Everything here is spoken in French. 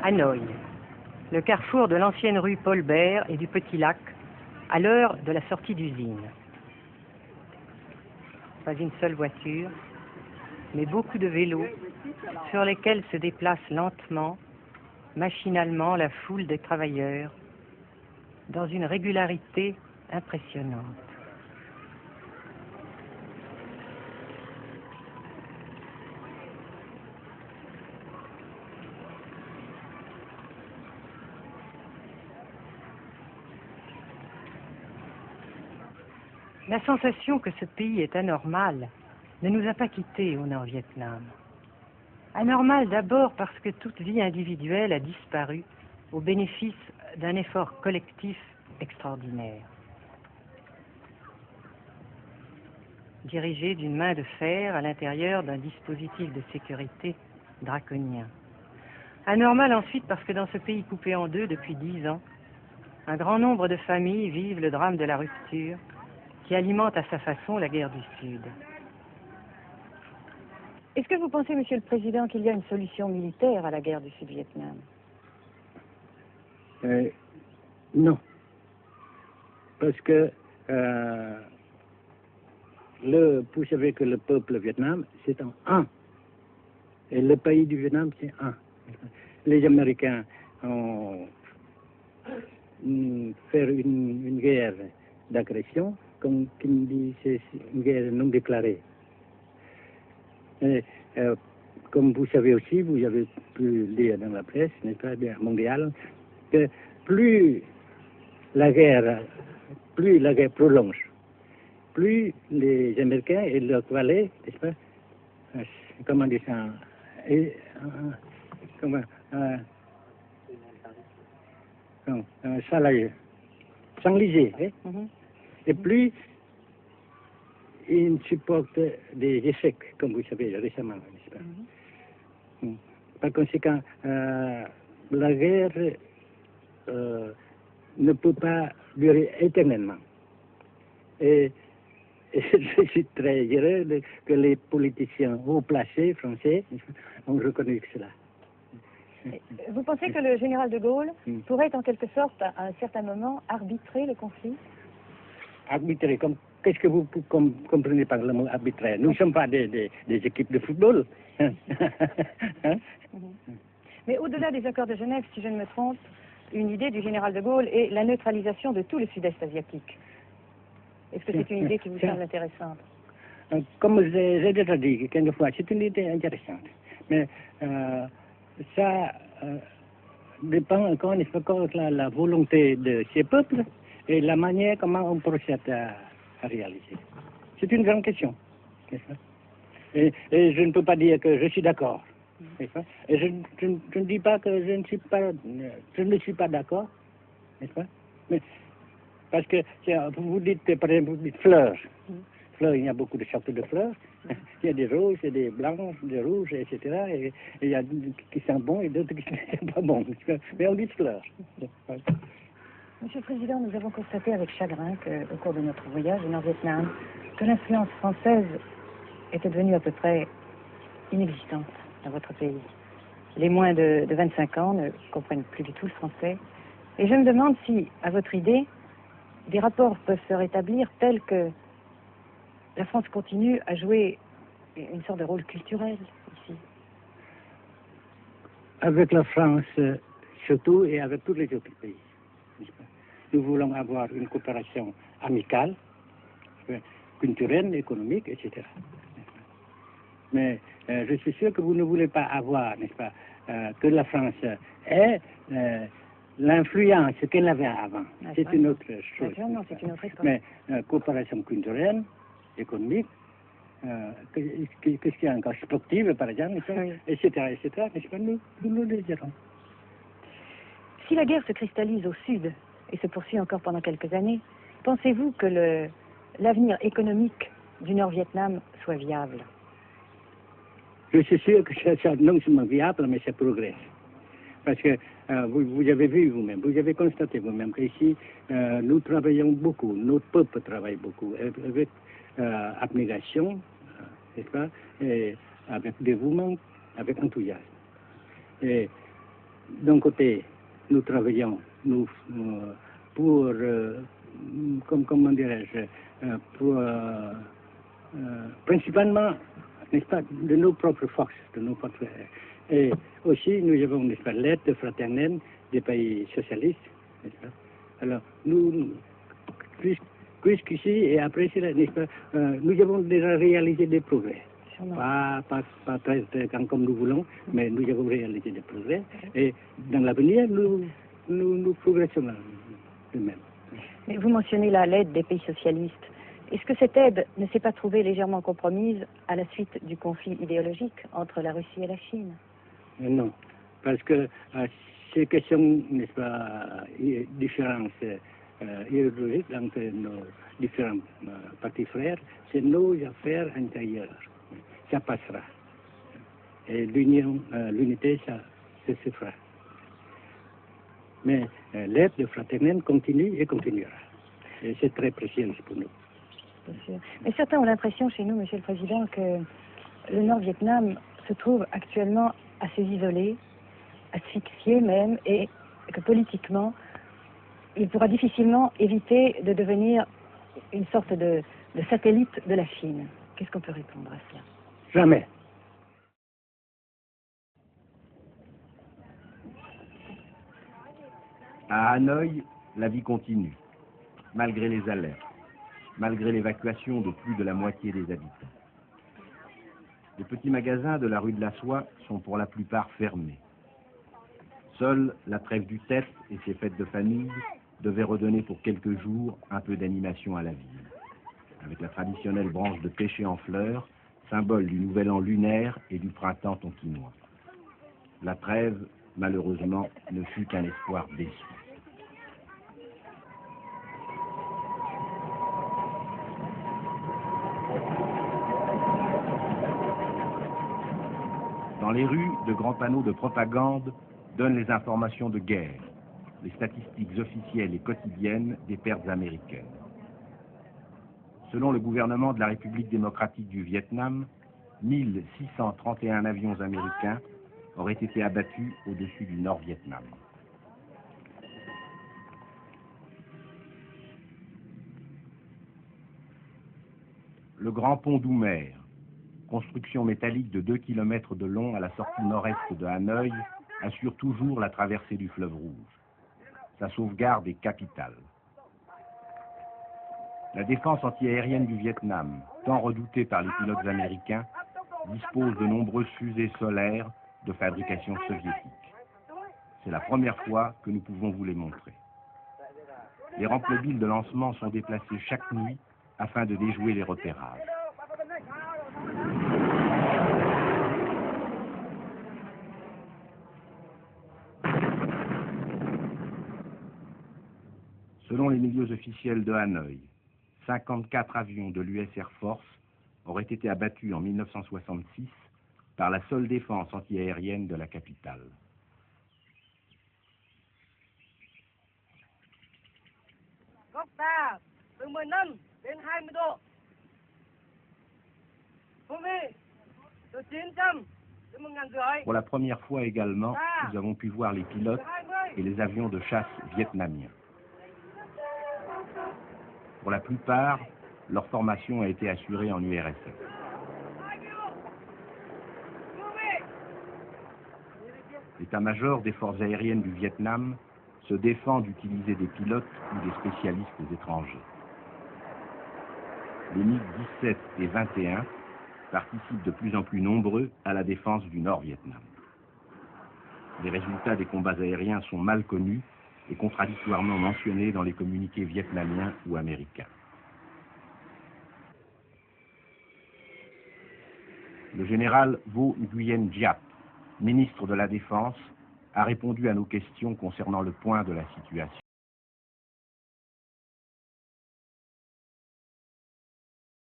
Hanoï, le carrefour de l'ancienne rue Paul Bert et du Petit Lac, à l'heure de la sortie d'usine. Pas une seule voiture, mais beaucoup de vélos sur lesquels se déplace lentement, machinalement la foule des travailleurs, dans une régularité impressionnante. La sensation que ce pays est anormal ne nous a pas quittés au Nord-Vietnam. Anormal d'abord parce que toute vie individuelle a disparu au bénéfice d'un effort collectif extraordinaire. Dirigé d'une main de fer à l'intérieur d'un dispositif de sécurité draconien. Anormal ensuite parce que dans ce pays coupé en deux depuis 10 ans, un grand nombre de familles vivent le drame de la rupture qui alimente à sa façon la guerre du Sud. Est-ce que vous pensez, Monsieur le Président, qu'il y a une solution militaire à la guerre du Sud-Vietnam? Non. Parce que vous savez que le peuple Vietnam, c'est un. Et le pays du Vietnam, c'est un. Les Américains ont fait une guerre d'agression, comme qui dit, c'est une guerre non déclarée. Et, comme vous savez aussi, vous avez pu lire dans la presse, n'est-ce pas, mondiale, que plus la guerre prolonge, plus les Américains et leurs valets, n'est-ce pas, comment dire ça, s'enliser, et plus ils supportent des échecs, comme vous savez récemment, n'est-ce pas. Par conséquent, la guerre ne peut pas durer éternellement. Et je suis très heureux que les politiciens haut placés français ont reconnu cela. Vous pensez que le général de Gaulle pourrait en quelque sorte, à un certain moment, arbitrer le conflit? Arbitrer, qu'est-ce que vous comprenez par le mot arbitraire? Nous ne sommes pas des équipes de football. Mais au-delà des accords de Genève, si je ne me trompe, une idée du général de Gaulle est la neutralisation de tout le sud-est asiatique. Est-ce que c'est une idée qui vous semble intéressante? Comme j'ai déjà dit quelquefois, c'est une idée intéressante. Mais ça dépend encore une fois de la volonté de ces peuples et la manière comment on procède à réaliser. C'est une grande question. Et je ne peux pas dire que je suis d'accord. Et je ne dis pas que je ne suis pas d'accord, n'est-ce pas? Mais parce que vous dites, par exemple, vous dites fleurs. Fleurs, il y a beaucoup de sortes de fleurs. Il y a des roses, il y a des blanches, des rouges, etc. Et il y a qui sont bons et d'autres qui ne sont pas bons. Mais on dit fleurs. Monsieur le Président, nous avons constaté avec chagrin qu'au cours de notre voyage au Nord-Vietnam, que l'influence française était devenue à peu près inexistante dans votre pays. Les moins de 25 ans ne comprennent plus du tout le français. Et je me demande si, à votre idée, des rapports peuvent se rétablir tels que la France continue à jouer une sorte de rôle culturel ici. Avec la France surtout et avec tous les autres pays. Nous voulons avoir une coopération amicale, culturelle, économique, etc. Mais je suis sûr que vous ne voulez pas avoir, n'est-ce pas, que la France ait l'influence qu'elle avait avant. C'est une autre chose. Non, c'est une autre époque. Mais coopération culturelle, économique, qu'est-ce qu'il y a encore, sportive par exemple, etc., n'est-ce pas, nous le dirons. Si la guerre se cristallise au sud et se poursuit encore pendant quelques années, pensez-vous que l'avenir économique du Nord-Vietnam soit viable? Je suis sûr que c'est non seulement viable, mais ça progresse. Parce que vous avez vu vous-même, vous avez constaté vous-même qu'ici, nous travaillons beaucoup, notre peuple travaille beaucoup, avec abnégation, n'est-ce pas, et avec dévouement, avec enthousiasme. Et d'un côté, nous travaillons pour, comment dirais-je, pour, principalement, n'est-ce pas, de nos propres forces, de nos propres. Et aussi, nous avons, n'est-ce pas, l'aide fraternelle des pays socialistes, n'est-ce pas. Alors, nous, jusqu'ici et après cela, n'est-ce pas, nous avons déjà réalisé des progrès. Pas très grand comme nous voulons, mais nous avons réalisé des progrès. Et dans l'avenir, nous progressons de même. Mais vous mentionnez là l'aide des pays socialistes. Est-ce que cette aide ne s'est pas trouvée légèrement compromise à la suite du conflit idéologique entre la Russie et la Chine? Non, parce que ces questions, n'est-ce pas, différences idéologiques entre nos différents partis frères, c'est nos affaires intérieures. Ça passera. Et l'unité, ça se fera. Mais l'aide fraternelle continue et continuera. Et c'est très précieux pour nous. Bien sûr. Mais certains ont l'impression chez nous, Monsieur le Président, que le Nord-Vietnam se trouve actuellement assez isolé, asphyxié même, et que politiquement, il pourra difficilement éviter de devenir une sorte de satellite de la Chine. Qu'est-ce qu'on peut répondre à cela? Jamais. À Hanoï, la vie continue, malgré les alertes, malgré l'évacuation de plus de la moitié des habitants. Les petits magasins de la rue de la Soie sont pour la plupart fermés. Seule la trêve du Tet et ses fêtes de famille devaient redonner pour quelques jours un peu d'animation à la ville, avec la traditionnelle branche de pêcher en fleurs, symbole du nouvel an lunaire et du printemps tonkinois. La trêve, malheureusement, ne fut qu'un espoir déçu. Dans les rues, de grands panneaux de propagande donnent les informations de guerre, les statistiques officielles et quotidiennes des pertes américaines. Selon le gouvernement de la République démocratique du Vietnam, 1631 avions américains auraient été abattus au-dessus du Nord-Vietnam. Le grand pont d'Oumer, construction métallique de 2 km de long à la sortie nord-est de Hanoï, assure toujours la traversée du fleuve Rouge. Sa sauvegarde est capitale. La défense antiaérienne du Vietnam, tant redoutée par les pilotes américains, dispose de nombreuses fusées solaires de fabrication soviétique. C'est la première fois que nous pouvons vous les montrer. Les rampes mobiles de lancement sont déplacées chaque nuit afin de déjouer les repérages. Selon les milieux officiels de Hanoï, 54 avions de l'US Air Force auraient été abattus en 1966 par la seule défense antiaérienne de la capitale. Pour la première fois également, nous avons pu voir les pilotes et les avions de chasse vietnamiens. Pour la plupart, leur formation a été assurée en URSS. L'état-major des forces aériennes du Vietnam se défend d'utiliser des pilotes ou des spécialistes étrangers. Les MiG-17 et 21 participent de plus en plus nombreux à la défense du Nord-Vietnam. Les résultats des combats aériens sont mal connus et contradictoirement mentionnés dans les communiqués vietnamiens ou américains. Le général Vo Nguyen Giap, ministre de la Défense, a répondu à nos questions concernant le point de la situation.